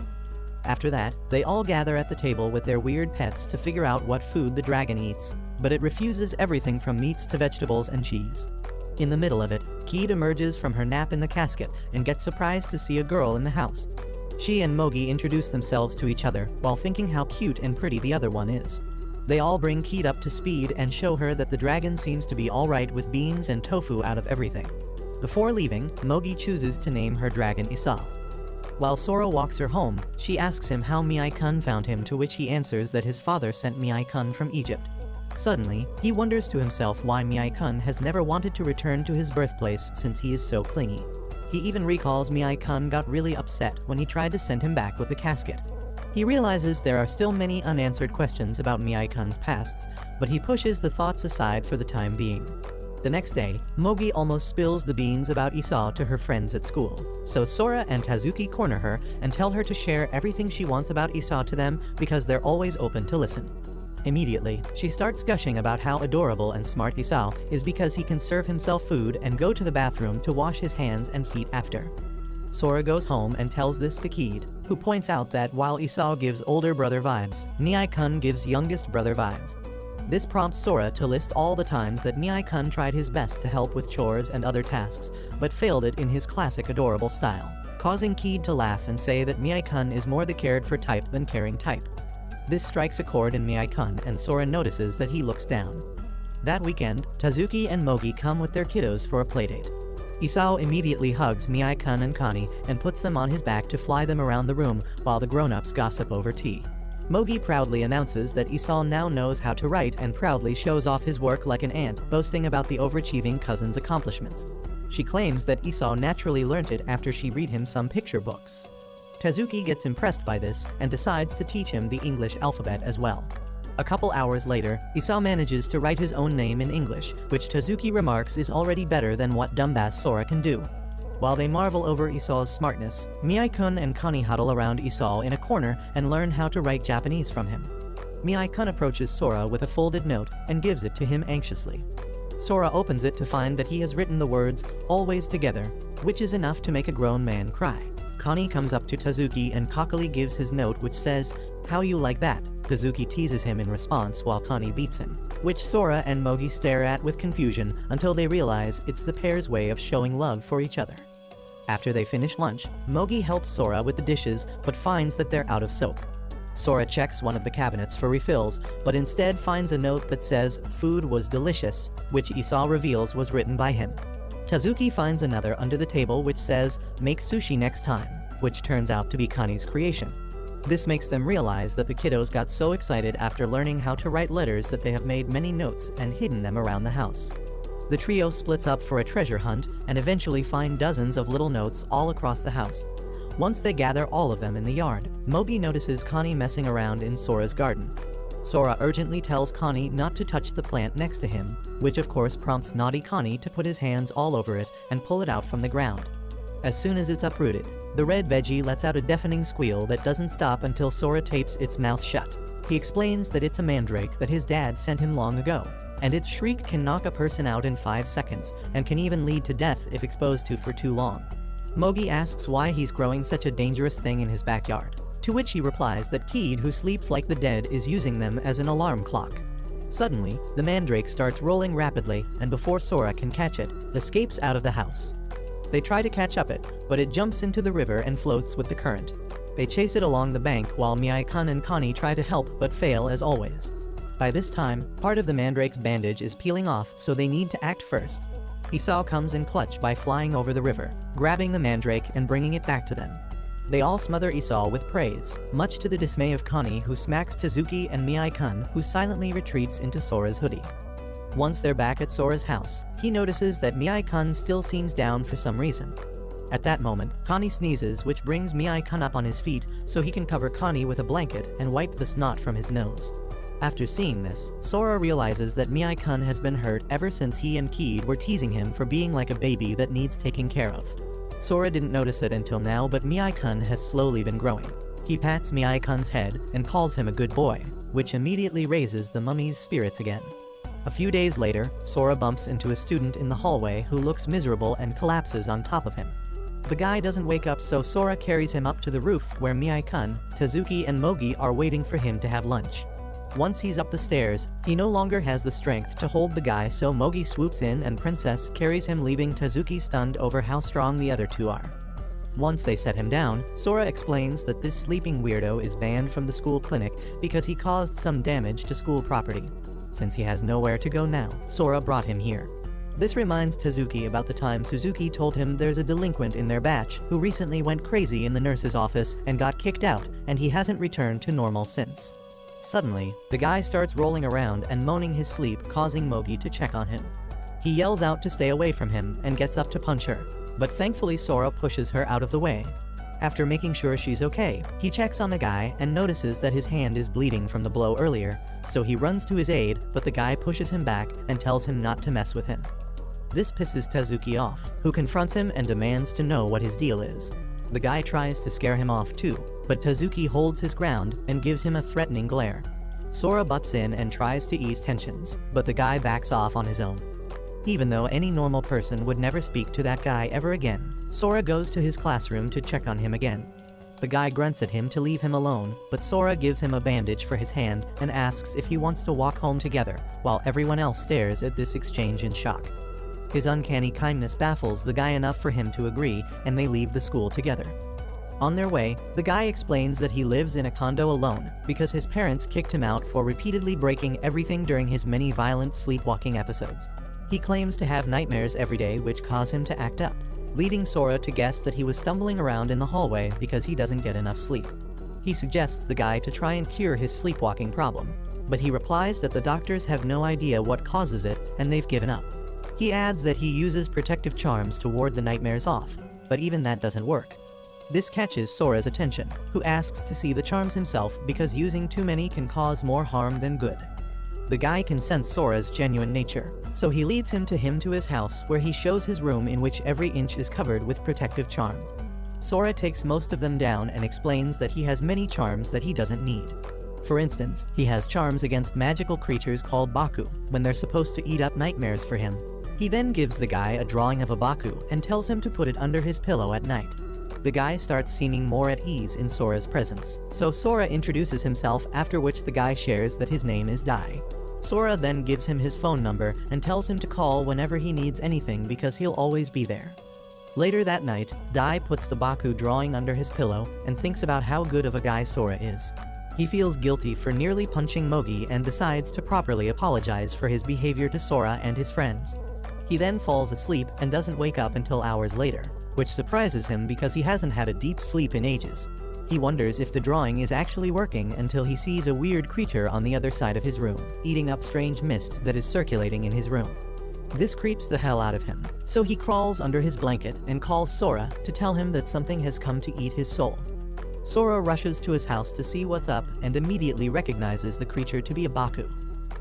After that, they all gather at the table with their weird pets to figure out what food the dragon eats, but it refuses everything from meats to vegetables and cheese. In the middle of it, Keed emerges from her nap in the casket and gets surprised to see a girl in the house. She and Mogi introduce themselves to each other while thinking how cute and pretty the other one is. They all bring Keed up to speed and show her that the dragon seems to be alright with beans and tofu out of everything. Before leaving, Mogi chooses to name her dragon Isa. While Sora walks her home, she asks him how Miyai-kun found him, to which he answers that his father sent Miyai-kun from Egypt. Suddenly, he wonders to himself why Miyai-kun has never wanted to return to his birthplace since he is so clingy. He even recalls Miyai-kun got really upset when he tried to send him back with the casket. He realizes there are still many unanswered questions about Miyai-kun's pasts, but he pushes the thoughts aside for the time being. The next day, Mogi almost spills the beans about Isa to her friends at school, so Sora and Tazuki corner her and tell her to share everything she wants about Isa to them because they're always open to listen. Immediately, she starts gushing about how adorable and smart Isa is because he can serve himself food and go to the bathroom to wash his hands and feet after. Sora goes home and tells this to Keed, who points out that while Isa gives older brother vibes, Miyai-kun gives youngest brother vibes. This prompts Sora to list all the times that Miyai-kun tried his best to help with chores and other tasks, but failed it in his classic adorable style, causing Keed to laugh and say that Miyai-kun is more the cared-for type than caring type. This strikes a chord in Miyai-kun, and Sora notices that he looks down. That weekend, Tazuki and Mogi come with their kiddos for a playdate. Isao immediately hugs Miyai-kun and Connie and puts them on his back to fly them around the room while the grown-ups gossip over tea. Mogi proudly announces that Isao now knows how to write and proudly shows off his work like an ant, boasting about the overachieving cousin's accomplishments. She claims that Isao naturally learnt it after she read him some picture books. Tazuki gets impressed by this and decides to teach him the English alphabet as well. A couple hours later, Isao manages to write his own name in English, which Tazuki remarks is already better than what dumbass Sora can do. While they marvel over Isao's smartness, Miyai-kun and Connie huddle around Isao in a corner and learn how to write Japanese from him. Miyai-kun approaches Sora with a folded note and gives it to him anxiously. Sora opens it to find that he has written the words, "always together," which is enough to make a grown man cry. Connie comes up to Tazuki and cockily gives his note which says, "How you like that?" Tazuki teases him in response while Connie beats him, which Sora and Mogi stare at with confusion until they realize it's the pair's way of showing love for each other. After they finish lunch, Mogi helps Sora with the dishes but finds that they're out of soap. Sora checks one of the cabinets for refills, but instead finds a note that says, "Food was delicious," which Isao reveals was written by him. Tazuki finds another under the table which says, "Make sushi next time," which turns out to be Connie's creation. This makes them realize that the kiddos got so excited after learning how to write letters that they have made many notes and hidden them around the house. The trio splits up for a treasure hunt and eventually find dozens of little notes all across the house. Once they gather all of them in the yard, Mogi notices Connie messing around in Sora's garden. Sora urgently tells Connie not to touch the plant next to him, which of course prompts naughty Connie to put his hands all over it and pull it out from the ground. As soon as it's uprooted, the red veggie lets out a deafening squeal that doesn't stop until Sora tapes its mouth shut. He explains that it's a mandrake that his dad sent him long ago, and its shriek can knock a person out in 5 seconds, and can even lead to death if exposed to for too long. Mogi asks why he's growing such a dangerous thing in his backyard, to which he replies that Keed, who sleeps like the dead, is using them as an alarm clock. Suddenly, the mandrake starts rolling rapidly, and before Sora can catch it, escapes out of the house. They try to catch up it, but it jumps into the river and floats with the current. They chase it along the bank while Miyai-kun and Connie try to help but fail as always. By this time, part of the mandrake's bandage is peeling off, so they need to act first. Isao comes in clutch by flying over the river, grabbing the mandrake and bringing it back to them. They all smother Isao with praise, much to the dismay of Connie, who smacks Tazuki, and Miyai-kun, who silently retreats into Sora's hoodie. Once they're back at Sora's house, he notices that Miyai-kun still seems down for some reason. At that moment, Connie sneezes, which brings Miyai-kun up on his feet so he can cover Connie with a blanket and wipe the snot from his nose. After seeing this, Sora realizes that Miyai-kun has been hurt ever since he and Keed were teasing him for being like a baby that needs taking care of. Sora didn't notice it until now, but Miyai-kun has slowly been growing. He pats Miyai-kun's head and calls him a good boy, which immediately raises the mummy's spirits again. A few days later, Sora bumps into a student in the hallway who looks miserable and collapses on top of him. The guy doesn't wake up, so Sora carries him up to the roof where Miyai-kun, Tazuki, and Mogi are waiting for him to have lunch. Once he's up the stairs, he no longer has the strength to hold the guy, so Mogi swoops in and Princess carries him, leaving Tazuki stunned over how strong the other two are. Once they set him down, Sora explains that this sleeping weirdo is banned from the school clinic because he caused some damage to school property. Since he has nowhere to go now, Sora brought him here. This reminds Tazuki about the time Suzuki told him there's a delinquent in their batch who recently went crazy in the nurse's office and got kicked out, and he hasn't returned to normal since. Suddenly, the guy starts rolling around and moaning his sleep, causing Mogi to check on him. He yells out to stay away from him and gets up to punch her, but thankfully Sora pushes her out of the way. After making sure she's okay, he checks on the guy and notices that his hand is bleeding from the blow earlier, so he runs to his aid, but the guy pushes him back and tells him not to mess with him. This pisses Tazuki off, who confronts him and demands to know what his deal is. The guy tries to scare him off too, but Tazuki holds his ground and gives him a threatening glare. Sora butts in and tries to ease tensions, but the guy backs off on his own. Even though any normal person would never speak to that guy ever again, Sora goes to his classroom to check on him again. The guy grunts at him to leave him alone, but Sora gives him a bandage for his hand and asks if he wants to walk home together, while everyone else stares at this exchange in shock. His uncanny kindness baffles the guy enough for him to agree, and they leave the school together. On their way, the guy explains that he lives in a condo alone because his parents kicked him out for repeatedly breaking everything during his many violent sleepwalking episodes. He claims to have nightmares every day which cause him to act up, leading Sora to guess that he was stumbling around in the hallway because he doesn't get enough sleep. He suggests the guy to try and cure his sleepwalking problem, but he replies that the doctors have no idea what causes it and they've given up. He adds that he uses protective charms to ward the nightmares off, but even that doesn't work. This catches Sora's attention, who asks to see the charms himself because using too many can cause more harm than good. The guy can sense Sora's genuine nature, so he leads him to his house where he shows his room in which every inch is covered with protective charms. Sora takes most of them down and explains that he has many charms that he doesn't need. For instance, he has charms against magical creatures called Baku when they're supposed to eat up nightmares for him. He then gives the guy a drawing of a Baku and tells him to put it under his pillow at night. The guy starts seeming more at ease in Sora's presence, so Sora introduces himself, after which the guy shares that his name is Dai. Sora then gives him his phone number and tells him to call whenever he needs anything because he'll always be there. Later that night, Dai puts the Baku drawing under his pillow and thinks about how good of a guy Sora is. He feels guilty for nearly punching Mogi and decides to properly apologize for his behavior to Sora and his friends. He then falls asleep and doesn't wake up until hours later, which surprises him because he hasn't had a deep sleep in ages. He wonders if the drawing is actually working until he sees a weird creature on the other side of his room, eating up strange mist that is circulating in his room. This creeps the hell out of him, so he crawls under his blanket and calls Sora to tell him that something has come to eat his soul. Sora rushes to his house to see what's up and immediately recognizes the creature to be a Baku.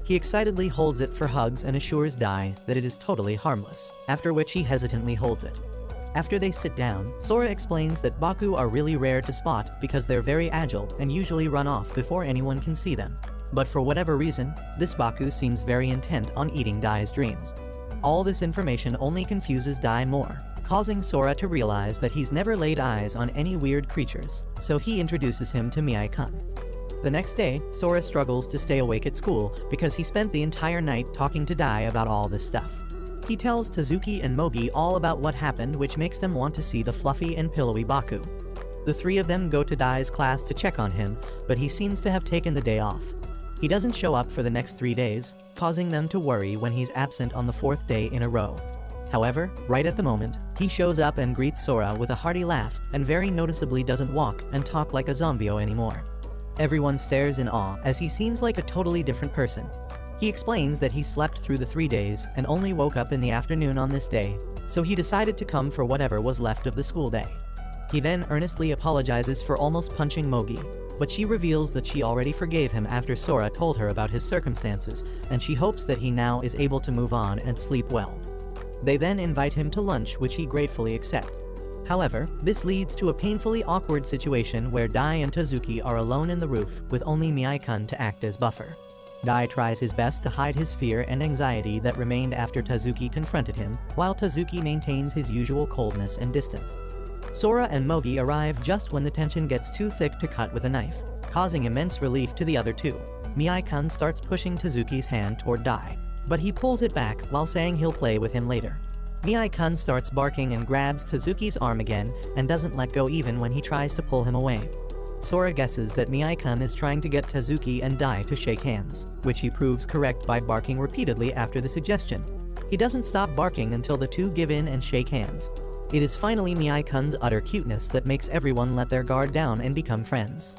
He excitedly holds it for hugs and assures Dai that it is totally harmless, after which he hesitantly holds it. After they sit down, Sora explains that Baku are really rare to spot because they're very agile and usually run off before anyone can see them. But for whatever reason, this Baku seems very intent on eating Dai's dreams. All this information only confuses Dai more, causing Sora to realize that he's never laid eyes on any weird creatures, so he introduces him to Miai-kun. The next day, Sora struggles to stay awake at school because he spent the entire night talking to Dai about all this stuff. He tells Tazuki and Mogi all about what happened, which makes them want to see the fluffy and pillowy Baku. The three of them go to Dai's class to check on him, but he seems to have taken the day off. He doesn't show up for the next 3 days, causing them to worry when he's absent on the 4th day in a row. However, right at the moment, he shows up and greets Sora with a hearty laugh and very noticeably doesn't walk and talk like a zombio anymore. Everyone stares in awe as he seems like a totally different person. He explains that he slept through the 3 days and only woke up in the afternoon on this day, so he decided to come for whatever was left of the school day. He then earnestly apologizes for almost punching Mogi, but she reveals that she already forgave him after Sora told her about his circumstances, and she hopes that he now is able to move on and sleep well. They then invite him to lunch, which he gratefully accepts. However, this leads to a painfully awkward situation where Dai and Tazuki are alone in the roof with only Miai-kun to act as buffer. Dai tries his best to hide his fear and anxiety that remained after Tazuki confronted him, while Tazuki maintains his usual coldness and distance. Sora and Mogi arrive just when the tension gets too thick to cut with a knife, causing immense relief to the other two. Miai-kun starts pushing Tazuki's hand toward Dai, but he pulls it back while saying he'll play with him later. Miai-kun starts barking and grabs Tazuki's arm again and doesn't let go even when he tries to pull him away. Sora guesses that Miai-kun is trying to get Tazuki and Dai to shake hands, which he proves correct by barking repeatedly after the suggestion. He doesn't stop barking until the two give in and shake hands. It is finally Miai-kun's utter cuteness that makes everyone let their guard down and become friends.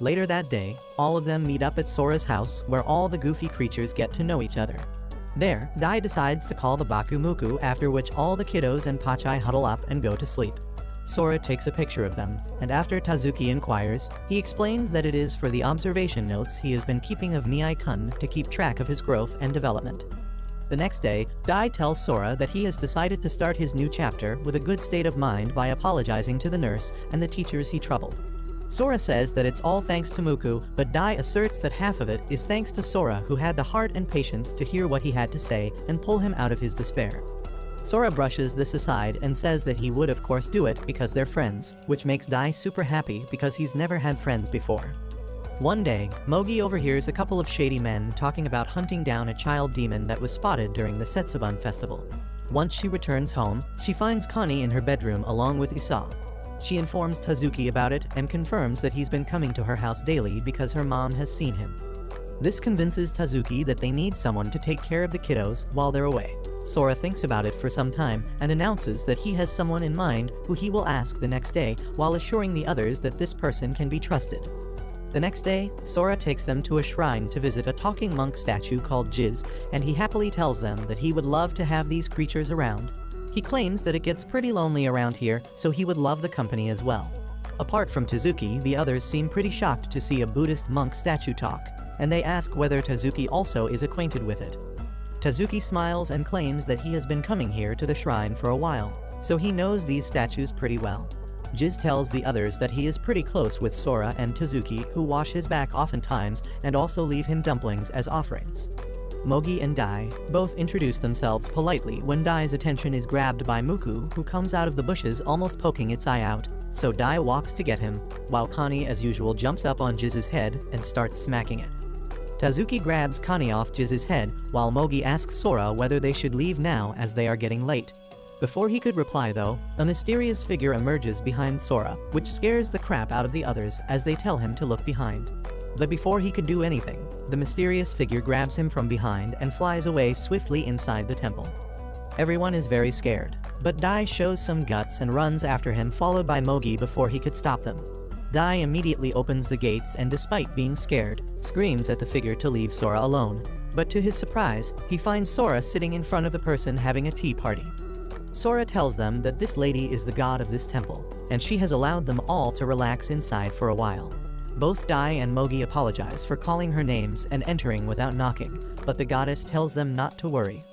Later that day, all of them meet up at Sora's house where all the goofy creatures get to know each other. There, Dai decides to call the Baku Muku, after which all the kiddos and Pachai huddle up and go to sleep. Sora takes a picture of them, and after Tazuki inquires, he explains that it is for the observation notes he has been keeping of Miai-kun to keep track of his growth and development. The next day, Dai tells Sora that he has decided to start his new chapter with a good state of mind by apologizing to the nurse and the teachers he troubled. Sora says that it's all thanks to Muku, but Dai asserts that half of it is thanks to Sora, who had the heart and patience to hear what he had to say and pull him out of his despair. Sora brushes this aside and says that he would of course do it because they're friends, which makes Dai super happy because he's never had friends before. One day, Mogi overhears a couple of shady men talking about hunting down a child demon that was spotted during the Setsubun festival. Once she returns home, she finds Connie in her bedroom along with Isa. She informs Tazuki about it and confirms that he's been coming to her house daily because her mom has seen him. This convinces Tazuki that they need someone to take care of the kiddos while they're away. Sora thinks about it for some time and announces that he has someone in mind who he will ask the next day while assuring the others that this person can be trusted. The next day, Sora takes them to a shrine to visit a talking monk statue called Jiz, and he happily tells them that he would love to have these creatures around. He claims that it gets pretty lonely around here, so he would love the company as well. Apart from Tazuki, the others seem pretty shocked to see a Buddhist monk statue talk, and they ask whether Tazuki also is acquainted with it. Tazuki smiles and claims that he has been coming here to the shrine for a while, so he knows these statues pretty well. Jiz tells the others that he is pretty close with Sora and Tazuki, who wash his back oftentimes and also leave him dumplings as offerings. Mogi and Dai both introduce themselves politely when Dai's attention is grabbed by Muku, who comes out of the bushes almost poking its eye out, so Dai walks to get him, while Connie as usual jumps up on Jiz's head and starts smacking it. Tazuki grabs Connie off Jiz's head, while Mogi asks Sora whether they should leave now as they are getting late. Before he could reply though, a mysterious figure emerges behind Sora, which scares the crap out of the others as they tell him to look behind. But before he could do anything, the mysterious figure grabs him from behind and flies away swiftly inside the temple. Everyone is very scared, but Dai shows some guts and runs after him, followed by Mogi before he could stop them. Dai immediately opens the gates and, despite being scared, screams at the figure to leave Sora alone. But to his surprise, he finds Sora sitting in front of the person having a tea party. Sora tells them that this lady is the god of this temple, and she has allowed them all to relax inside for a while. Both Dai and Mogi apologize for calling her names and entering without knocking, but the goddess tells them not to worry.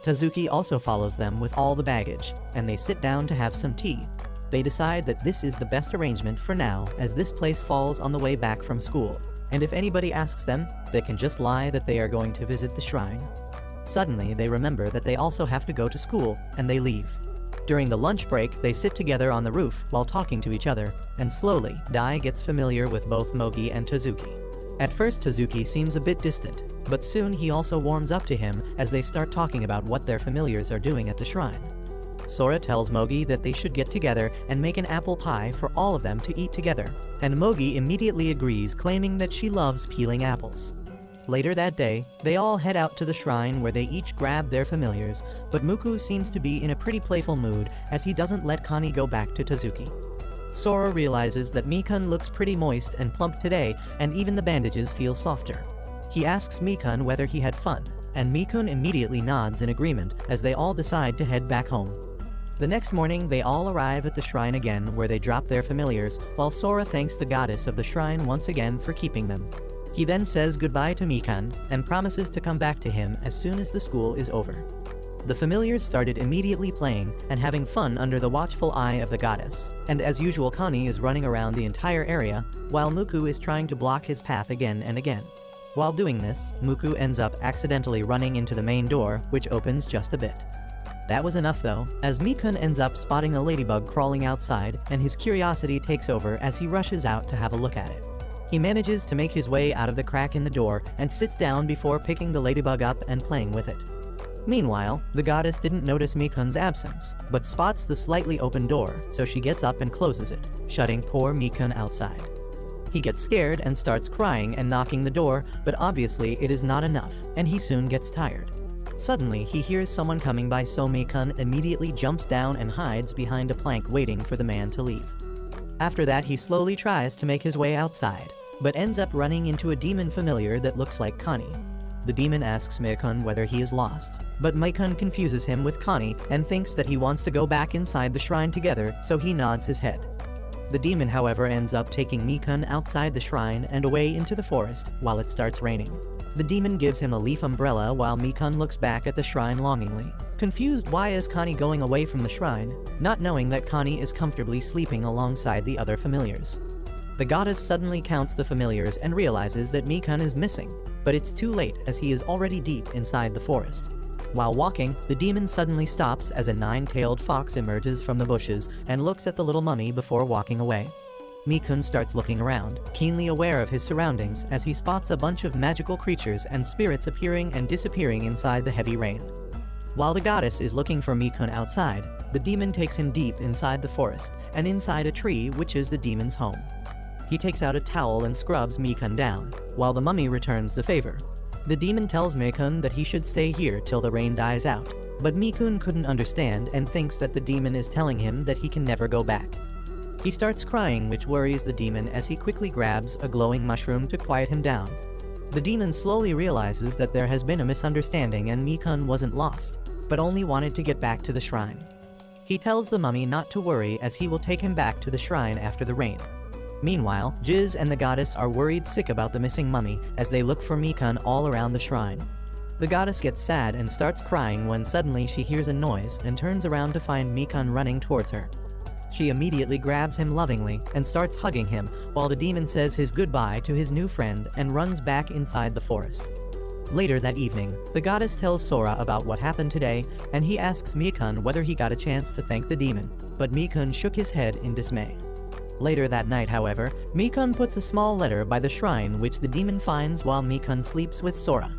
Tazuki also follows them with all the baggage, and they sit down to have some tea. They decide that this is the best arrangement for now, as this place falls on the way back from school, and if anybody asks them, they can just lie that they are going to visit the shrine. Suddenly, they remember that they also have to go to school, and they leave. During the lunch break, they sit together on the roof while talking to each other, and slowly, Dai gets familiar with both Mogi and Tazuki. At first, Tazuki seems a bit distant, but soon he also warms up to him as they start talking about what their familiars are doing at the shrine. Sora tells Mogi that they should get together and make an apple pie for all of them to eat together, and Mogi immediately agrees, claiming that she loves peeling apples. Later that day, they all head out to the shrine where they each grab their familiars, but Muku seems to be in a pretty playful mood as he doesn't let Connie go back to Tazuki. Sora realizes that Mikun looks pretty moist and plump today, and even the bandages feel softer. He asks Mikun whether he had fun, and Mikun immediately nods in agreement as they all decide to head back home. The next morning, they all arrive at the shrine again where they drop their familiars, while Sora thanks the goddess of the shrine once again for keeping them. He then says goodbye to Mikun and promises to come back to him as soon as the school is over. The familiars started immediately playing and having fun under the watchful eye of the goddess, and as usual Connie is running around the entire area while Muku is trying to block his path again and again. While doing this, Muku ends up accidentally running into the main door, which opens just a bit. That was enough though, as Mikun ends up spotting a ladybug crawling outside, and his curiosity takes over as he rushes out to have a look at it. He manages to make his way out of the crack in the door and sits down before picking the ladybug up and playing with it. Meanwhile, the goddess didn't notice Mikun's absence, but spots the slightly open door, so she gets up and closes it, shutting poor Mikun outside. He gets scared and starts crying and knocking the door, but obviously it is not enough, and he soon gets tired. Suddenly, he hears someone coming by, so Mikun immediately jumps down and hides behind a plank waiting for the man to leave. After that, he slowly tries to make his way outside, but ends up running into a demon familiar that looks like Connie. The demon asks Mikun whether he is lost, but Mikun confuses him with Connie and thinks that he wants to go back inside the shrine together, so he nods his head. The demon, however, ends up taking Mikun outside the shrine and away into the forest while it starts raining. The demon gives him a leaf umbrella while Mikun looks back at the shrine longingly. Confused why is Connie going away from the shrine, not knowing that Connie is comfortably sleeping alongside the other familiars. The goddess suddenly counts the familiars and realizes that Mikun is missing, but it's too late as he is already deep inside the forest. While walking, the demon suddenly stops as a 9-tailed fox emerges from the bushes and looks at the little mummy before walking away. Mikun starts looking around, keenly aware of his surroundings as he spots a bunch of magical creatures and spirits appearing and disappearing inside the heavy rain. While the goddess is looking for Mikun outside, the demon takes him deep inside the forest and inside a tree, which is the demon's home. He takes out a towel and scrubs Mikun down, while the mummy returns the favor. The demon tells Mikun that he should stay here till the rain dies out, but Mikun couldn't understand and thinks that the demon is telling him that he can never go back. He starts crying, which worries the demon as he quickly grabs a glowing mushroom to quiet him down. The demon slowly realizes that there has been a misunderstanding and Mikun wasn't lost, but only wanted to get back to the shrine. He tells the mummy not to worry as he will take him back to the shrine after the rain. Meanwhile, Jiz and the goddess are worried sick about the missing mummy as they look for Mikun all around the shrine. The goddess gets sad and starts crying when suddenly she hears a noise and turns around to find Mikun running towards her. She immediately grabs him lovingly and starts hugging him while the demon says his goodbye to his new friend and runs back inside the forest. Later that evening, the goddess tells Sora about what happened today and he asks Mikun whether he got a chance to thank the demon, but Mikun shook his head in dismay. Later that night, however, Mikun puts a small letter by the shrine which the demon finds while Mikun sleeps with Sora.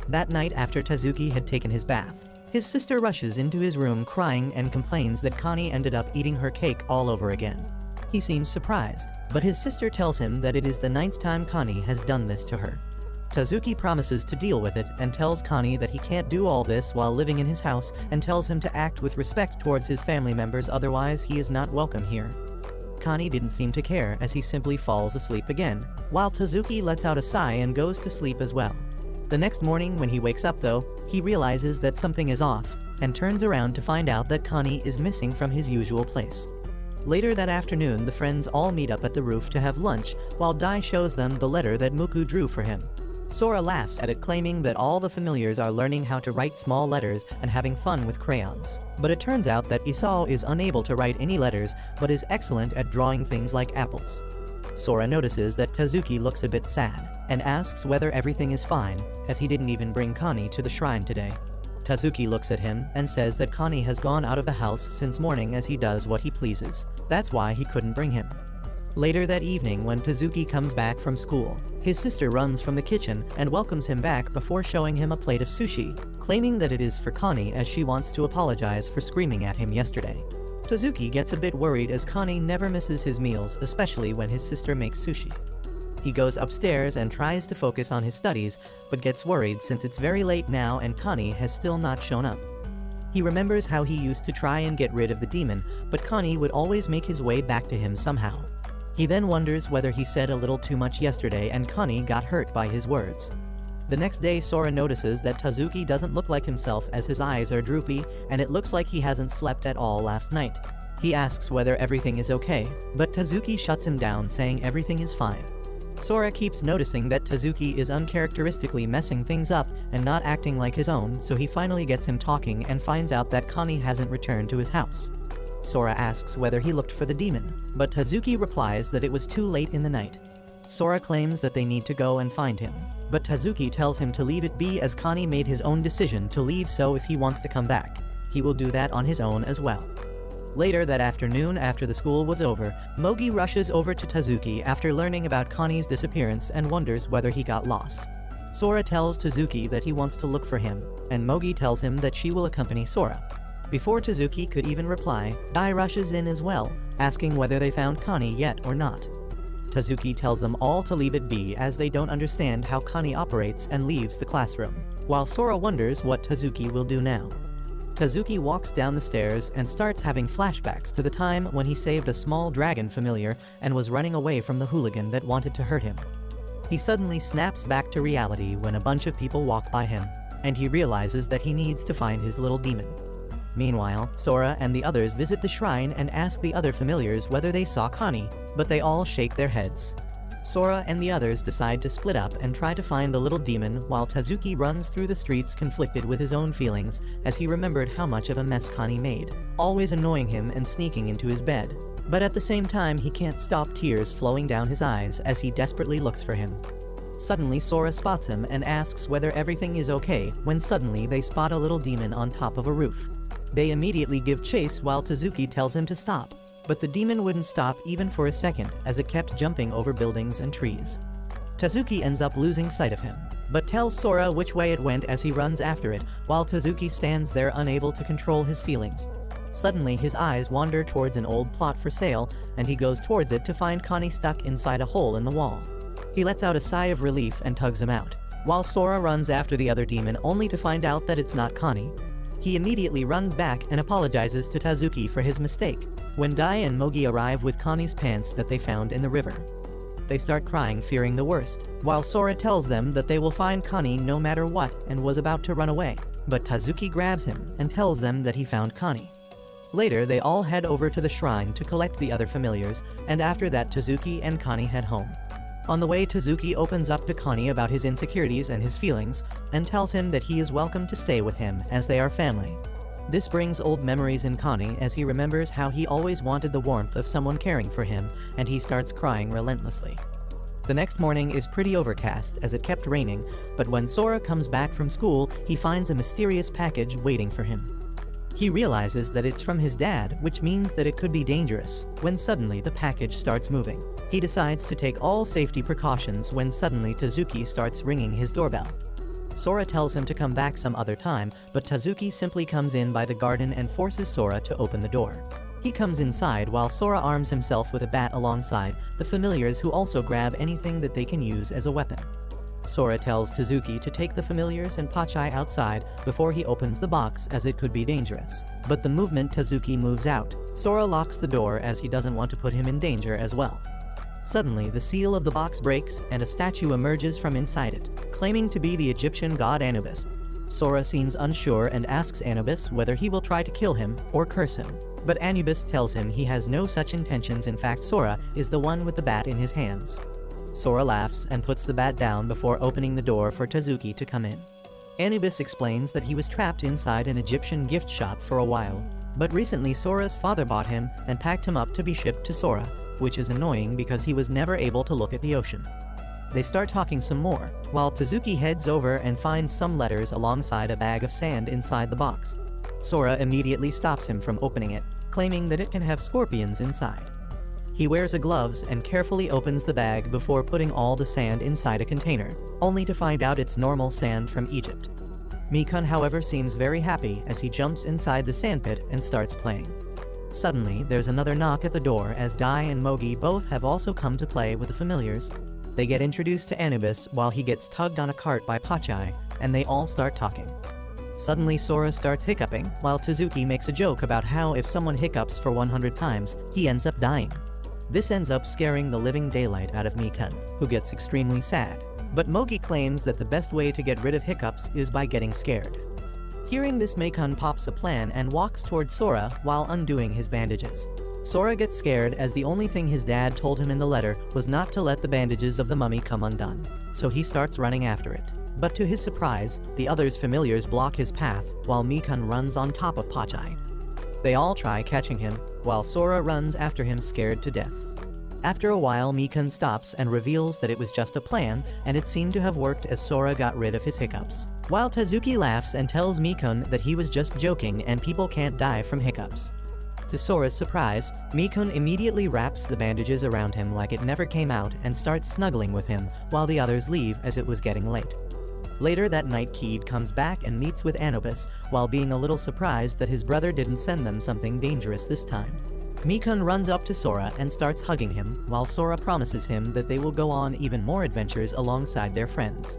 That night after Tazuki had taken his bath, his sister rushes into his room crying and complains that Connie ended up eating her cake all over again. He seems surprised, but his sister tells him that it is the 9th time Connie has done this to her. Tazuki promises to deal with it and tells Connie that he can't do all this while living in his house and tells him to act with respect towards his family members, otherwise he is not welcome here. Connie didn't seem to care as he simply falls asleep again, while Tazuki lets out a sigh and goes to sleep as well. The next morning when he wakes up though, he realizes that something is off, and turns around to find out that Connie is missing from his usual place. Later that afternoon, the friends all meet up at the roof to have lunch, while Dai shows them the letter that Muku drew for him. Sora laughs at it, claiming that all the familiars are learning how to write small letters and having fun with crayons. But it turns out that Isao is unable to write any letters, but is excellent at drawing things like apples. Sora notices that Tazuki looks a bit sad, and asks whether everything is fine, as he didn't even bring Connie to the shrine today. Tazuki looks at him and says that Connie has gone out of the house since morning as he does what he pleases. That's why he couldn't bring him. Later that evening when Tazuki comes back from school, his sister runs from the kitchen and welcomes him back before showing him a plate of sushi, claiming that it is for Connie as she wants to apologize for screaming at him yesterday. Tazuki gets a bit worried as Connie never misses his meals, especially when his sister makes sushi. He goes upstairs and tries to focus on his studies, but gets worried since it's very late now and Connie has still not shown up. He remembers how he used to try and get rid of the demon, but Connie would always make his way back to him somehow. He then wonders whether he said a little too much yesterday and Connie got hurt by his words. The next day, Sora notices that Tazuki doesn't look like himself as his eyes are droopy and it looks like he hasn't slept at all last night. He asks whether everything is okay, but Tazuki shuts him down saying everything is fine. Sora keeps noticing that Tazuki is uncharacteristically messing things up and not acting like his own, so he finally gets him talking and finds out that Connie hasn't returned to his house. Sora asks whether he looked for the demon, but Tazuki replies that it was too late in the night. Sora claims that they need to go and find him, but Tazuki tells him to leave it be as Connie made his own decision to leave, so if he wants to come back, he will do that on his own as well. Later that afternoon, after the school was over, Mogi rushes over to Tazuki after learning about Connie's disappearance and wonders whether he got lost. Sora tells Tazuki that he wants to look for him, and Mogi tells him that she will accompany Sora. Before Tazuki could even reply, Dai rushes in as well, asking whether they found Connie yet or not. Tazuki tells them all to leave it be as they don't understand how Connie operates and leaves the classroom, while Sora wonders what Tazuki will do now. Tazuki walks down the stairs and starts having flashbacks to the time when he saved a small dragon familiar and was running away from the hooligan that wanted to hurt him. He suddenly snaps back to reality when a bunch of people walk by him, and he realizes that he needs to find his little demon. Meanwhile, Sora and the others visit the shrine and ask the other familiars whether they saw Connie, but they all shake their heads. Sora and the others decide to split up and try to find the little demon while Tazuki runs through the streets conflicted with his own feelings as he remembered how much of a mess Connie made, always annoying him and sneaking into his bed. But at the same time, he can't stop tears flowing down his eyes as he desperately looks for him. Suddenly Sora spots him and asks whether everything is okay when suddenly they spot a little demon on top of a roof. They immediately give chase while Tazuki tells him to stop, but the demon wouldn't stop even for a second as it kept jumping over buildings and trees. Tazuki ends up losing sight of him, but tells Sora which way it went as he runs after it while Tazuki stands there unable to control his feelings. Suddenly his eyes wander towards an old plot for sale and he goes towards it to find Connie stuck inside a hole in the wall. He lets out a sigh of relief and tugs him out, while Sora runs after the other demon only to find out that it's not Connie. He immediately runs back and apologizes to Tazuki for his mistake, when Dai and Mogi arrive with Connie's pants that they found in the river. They start crying, fearing the worst, while Sora tells them that they will find Connie no matter what and was about to run away, but Tazuki grabs him and tells them that he found Connie. Later, they all head over to the shrine to collect the other familiars, and after that Tazuki and Connie head home. On the way, Tazuki opens up to Connie about his insecurities and his feelings, and tells him that he is welcome to stay with him as they are family. This brings old memories in Connie as he remembers how he always wanted the warmth of someone caring for him, and he starts crying relentlessly. The next morning is pretty overcast as it kept raining, but when Sora comes back from school, he finds a mysterious package waiting for him. He realizes that it's from his dad, which means that it could be dangerous, when suddenly the package starts moving. He decides to take all safety precautions when suddenly Tazuki starts ringing his doorbell. Sora tells him to come back some other time, but Tazuki simply comes in by the garden and forces Sora to open the door. He comes inside while Sora arms himself with a bat alongside the familiars who also grab anything that they can use as a weapon. Sora tells Tazuki to take the familiars and Pachai outside before he opens the box as it could be dangerous. But the moment Tazuki moves out, Sora locks the door as he doesn't want to put him in danger as well. Suddenly, the seal of the box breaks and a statue emerges from inside it, claiming to be the Egyptian god Anubis. Sora seems unsure and asks Anubis whether he will try to kill him or curse him. But Anubis tells him he has no such intentions. In fact, Sora is the one with the bat in his hands. Sora laughs and puts the bat down before opening the door for Tazuki to come in. Anubis explains that he was trapped inside an Egyptian gift shop for a while, but recently Sora's father bought him and packed him up to be shipped to Sora, which is annoying because he was never able to look at the ocean. They start talking some more, while Tazuki heads over and finds some letters alongside a bag of sand inside the box. Sora immediately stops him from opening it, claiming that it can have scorpions inside. He wears a gloves and carefully opens the bag before putting all the sand inside a container, only to find out it's normal sand from Egypt. Mikun, however, seems very happy as he jumps inside the sandpit and starts playing. Suddenly, there's another knock at the door as Dai and Mogi both have also come to play with the familiars. They get introduced to Anubis while he gets tugged on a cart by Pachai, and they all start talking. Suddenly, Sora starts hiccuping, while Tazuki makes a joke about how if someone hiccups for 100 times, he ends up dying. This ends up scaring the living daylight out of Mikun, who gets extremely sad. But Mogi claims that the best way to get rid of hiccups is by getting scared. Hearing this, Mikun pops a plan and walks towards Sora while undoing his bandages. Sora gets scared as the only thing his dad told him in the letter was not to let the bandages of the mummy come undone, so he starts running after it. But to his surprise, the others' familiars block his path while Mikun runs on top of Pachai. They all try catching him, while Sora runs after him scared to death. After a while, Mikun stops and reveals that it was just a plan, and it seemed to have worked as Sora got rid of his hiccups. While Tazuki laughs and tells Mikun that he was just joking and people can't die from hiccups. To Sora's surprise, Mikun immediately wraps the bandages around him like it never came out and starts snuggling with him while the others leave as it was getting late. Later that night, Keed comes back and meets with Anubis, while being a little surprised that his brother didn't send them something dangerous this time. Mikun runs up to Sora and starts hugging him, while Sora promises him that they will go on even more adventures alongside their friends.